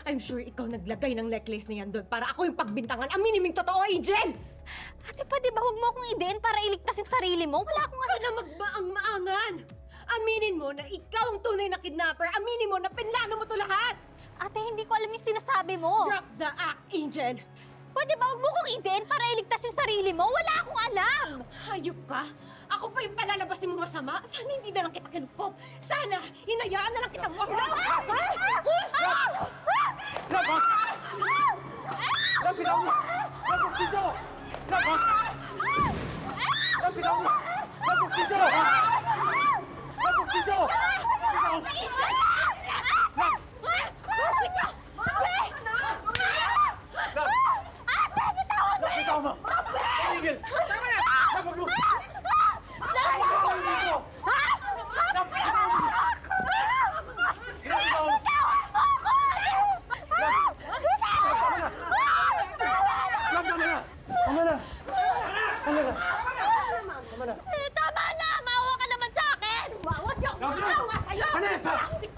I'm sure ikaw naglagay ng necklace na yan doon para ako yung pagbintangan. Aminin mo yung totoo, Angel! Ate, pwede ba huwag mo akong idein para iligtas yung sarili mo? Wala akong Huwag ka na magmaang-maangan! Aminin mo na ikaw ang tunay na kidnapper! Aminin mo na pinlano mo to lahat! Ate, hindi ko alam yung sinasabi mo. Drop the act, Angel! Pwede ba huwag mo kong idein para iligtas yung sarili mo? Wala akong alam! Hayop ka! Ako pa yung palalabasin mong masama? Sana hindi na lang kita kinukop! Sana hinayaan na lang kita mahulog! Labak! Lapitan mo! Labak dito! Labak! Lapitan mo! Labak dito! Labak dito! Angel! Ate, bitawan mo! Lapitan mo! Tigil! Labak mo! Lapitan dito! Lapitan mo! Lapitan mo! Lapitan mo na! Tama na! Tama na! Tama na! Tama na! Maawa ka naman sa akin! Wawag yung Lapitan mo! maawa sa'yo! Vanessa! Plastic